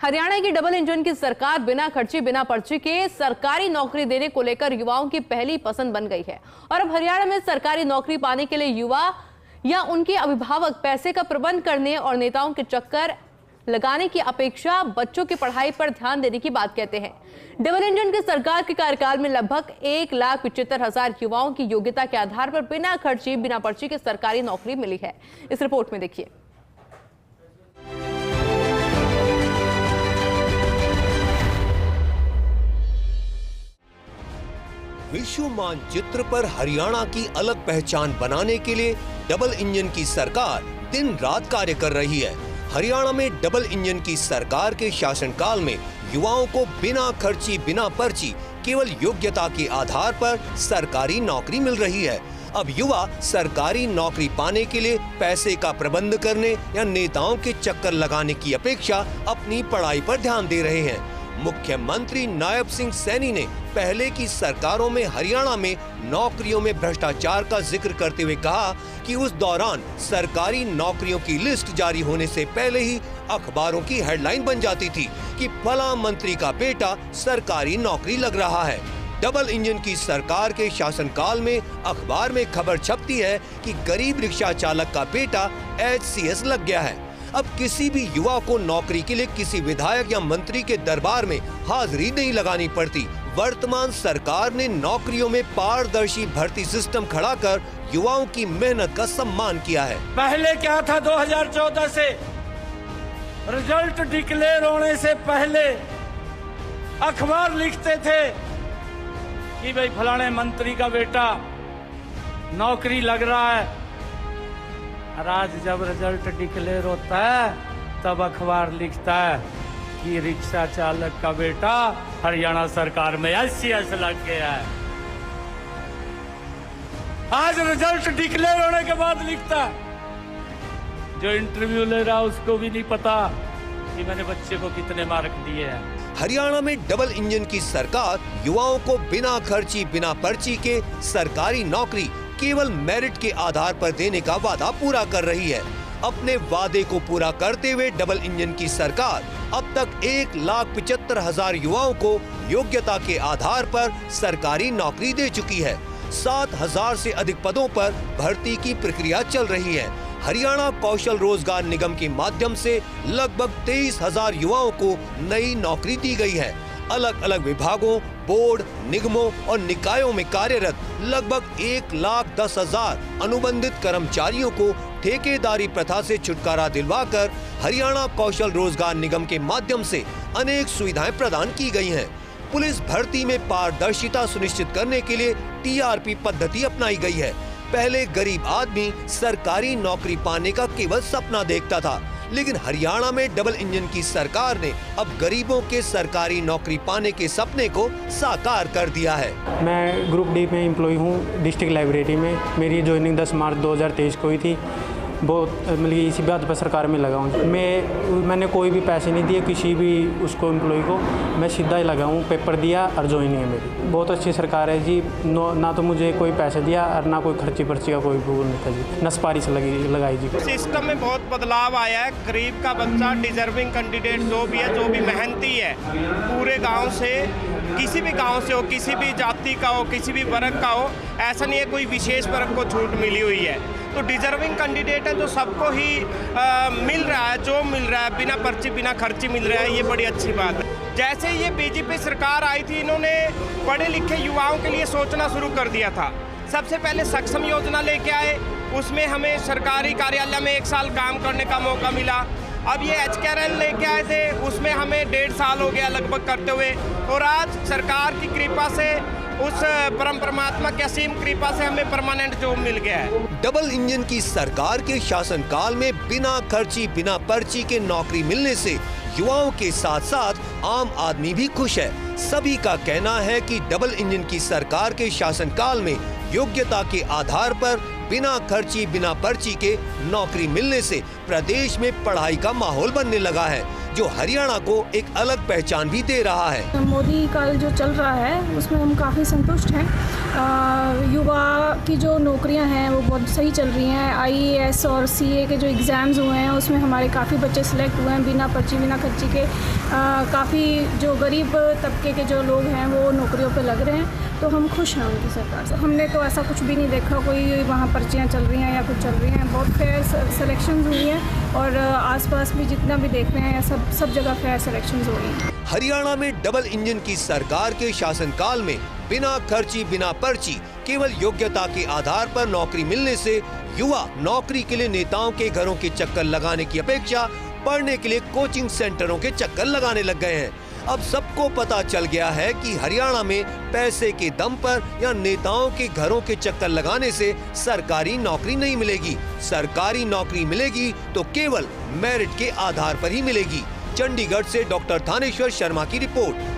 हरियाणा की double engine की सरकार बिना खर्ची बिना पर्ची के सरकारी नौकरी देने को लेकर युवाओं की पहली पसंद बन गई है। और अब हरियाणा में सरकारी नौकरी पाने के लिए युवा या उनके अभिभावक पैसे का प्रबंध करने और नेताओं के चक्कर लगाने की अपेक्षा बच्चों की पढ़ाई पर ध्यान देने की बात कहते हैं। डबल इंजन की सरकार के कार्यकाल में लगभग 1,75,000 युवाओं की योग्यता के आधार पर बिना खर्ची बिना पर्ची के सरकारी नौकरी मिली है। इस रिपोर्ट में देखिए। विश्व मानचित्र पर हरियाणा की अलग पहचान बनाने के लिए डबल इंजन की सरकार दिन रात कार्य कर रही है। हरियाणा में डबल इंजन की सरकार के शासनकाल में युवाओं को बिना खर्ची बिना पर्ची केवल योग्यता के आधार पर सरकारी नौकरी मिल रही है। अब युवा सरकारी नौकरी पाने के लिए पैसे का प्रबंध करने या नेताओं के चक्कर लगाने की अपेक्षा अपनी पढ़ाई पर ध्यान दे रहे हैं। मुख्यमंत्री नायब सिंह सैनी ने पहले की सरकारों में हरियाणा में नौकरियों में भ्रष्टाचार का जिक्र करते हुए कहा कि उस दौरान सरकारी नौकरियों की लिस्ट जारी होने से पहले ही अखबारों की हेडलाइन बन जाती थी कि फला मंत्री का बेटा सरकारी नौकरी लग रहा है। डबल इंजन की सरकार के शासनकाल में अखबार में खबर छपती है कि गरीब रिक्शा चालक का बेटा HCS लग गया है। अब किसी भी युवा को नौकरी के लिए किसी विधायक या मंत्री के दरबार में हाजिरी नहीं लगानी पड़ती। वर्तमान सरकार ने नौकरियों में पारदर्शी भर्ती सिस्टम खड़ा कर युवाओं की मेहनत का सम्मान किया है। पहले क्या था, 2014 से रिजल्ट डिक्लेयर होने से पहले अखबार लिखते थे कि भाई फलाने मंत्री का बेटा नौकरी लग रहा है, और आज जब रिजल्ट डिक्लेयर होता है तब अखबार लिखता है कि रिक्शा चालक का बेटा हरियाणा सरकार में HCS लग गया है। आज रिजल्ट डिक्लेयर होने के बाद लिखता है, जो इंटरव्यू ले रहा उसको भी नहीं पता कि मैंने बच्चे को कितने मार्क दिए हैं। हरियाणा में डबल इंजन की सरकार युवाओं को बिना खर्ची बिना पर्ची के सरकारी नौकरी केवल मेरिट के आधार पर देने का वादा पूरा कर रही है। अपने वादे को पूरा करते हुए डबल इंजन की सरकार अब तक 1,75,000 युवाओं को योग्यता के आधार पर सरकारी नौकरी दे चुकी है। 7,000 से अधिक पदों पर भर्ती की प्रक्रिया चल रही है। हरियाणा कौशल रोजगार निगम के माध्यम से लगभग 23,000 युवाओं को नई नौकरी दी गई है। अलग अलग विभागों, बोर्ड, निगमों और निकायों में कार्यरत लगभग 1,10,000 अनुबंधित कर्मचारियों को ठेकेदारी प्रथा से छुटकारा दिलवाकर हरियाणा कौशल रोजगार निगम के माध्यम से अनेक सुविधाएं प्रदान की गई हैं। पुलिस भर्ती में पारदर्शिता सुनिश्चित करने के लिए TRP पद्धति अपनाई गई है। पहले गरीब आदमी सरकारी नौकरी पाने का केवल सपना देखता था, लेकिन हरियाणा में डबल इंजन की सरकार ने अब गरीबों के सरकारी नौकरी पाने के सपने को साकार कर दिया है। मैं ग्रुप D में एम्प्लॉय हूँ डिस्ट्रिक्ट लाइब्रेरी में। मेरी ज्वाइनिंग 10 मार्च 2023 को हुई थी। बहुत मतलब इसी बात पर सरकार में लगा हूँ। मैंने कोई भी पैसे नहीं दिए किसी भी उसको एम्प्लॉय को, मैं सीधा ही लगा हूँ, पेपर दिया और ज्वाइनिंग है मेरी। बहुत अच्छी सरकार है जी। ना तो मुझे कोई पैसे दिया और ना कोई खर्ची पर्ची का कोई भूल नहीं था जी, न सिफारिश लगाई जी। सिस्टम में बहुत बदलाव आया है। गरीब का बच्चा, डिजर्विंग कैंडिडेट जो भी है, जो भी मेहनती है, पूरे गाँव से, किसी भी गाँव से हो, किसी भी जाति का हो, किसी भी वर्ग का हो, ऐसा नहीं है कोई विशेष वर्ग को छूट मिली हुई है। तो डिजर्विंग कैंडिडेट है जो सबको ही मिल रहा है, जो मिल रहा है बिना पर्ची बिना खर्ची मिल रहा है, ये बड़ी अच्छी बात है। जैसे ये BJP सरकार आई थी, इन्होंने पढ़े लिखे युवाओं के लिए सोचना शुरू कर दिया था। सबसे पहले सक्षम योजना लेके आए, उसमें हमें सरकारी कार्यालय में 1 साल काम करने का मौका मिला। अब ये HKRN लेके आए थे, उसमें हमें 1.5 साल हो गया लगभग करते हुए, और आज सरकार की कृपा से, उस परम परमात्मा की असीम कृपा से हमें परमानेंट जॉब मिल गया है। डबल इंजन की सरकार के शासनकाल में बिना खर्ची बिना पर्ची के नौकरी मिलने से युवाओं के साथ साथ आम आदमी भी खुश है। सभी का कहना है कि डबल इंजन की सरकार के शासनकाल में योग्यता के आधार पर बिना खर्ची बिना पर्ची के नौकरी मिलने से प्रदेश में पढ़ाई का माहौल बनने लगा है, जो हरियाणा को एक अलग पहचान भी दे रहा है। मोदी का जो चल रहा है उसमें हम काफ़ी संतुष्ट हैं। युवा की जो नौकरियां हैं वो बहुत सही चल रही हैं। IAS और CA के जो एग्ज़ाम्स हुए हैं उसमें हमारे काफ़ी बच्चे सिलेक्ट हुए हैं बिना पर्ची बिना खर्ची के। काफ़ी जो गरीब तबके के जो लोग हैं वो नौकरियों पे लग रहे हैं, तो हम खुश हैं उनकी सरकार से। हमने तो ऐसा कुछ भी नहीं देखा कोई वहाँ पर्चियाँ चल रही हैं या कुछ चल रही हैं। बहुत फेयर सिलेक्शंस हुई हैं और आसपास भी जितना भी देख रहे हैं सब जगह फेयर सिलेक्शंस हो रही हैं। हरियाणा में डबल इंजन की सरकार के शासनकाल में बिना खर्ची बिना पर्ची केवल योग्यता के आधार पर नौकरी मिलने से युवा नौकरी के लिए नेताओं के घरों के चक्कर लगाने की अपेक्षा पढ़ने के लिए कोचिंग सेंटरों के चक्कर लगाने लग गए हैं। अब सबको पता चल गया है कि हरियाणा में पैसे के दम पर या नेताओं के घरों के चक्कर लगाने से सरकारी नौकरी नहीं मिलेगी। सरकारी नौकरी मिलेगी तो केवल मेरिट के आधार पर ही मिलेगी। चंडीगढ़ से डॉक्टर थानेश्वर शर्मा की रिपोर्ट।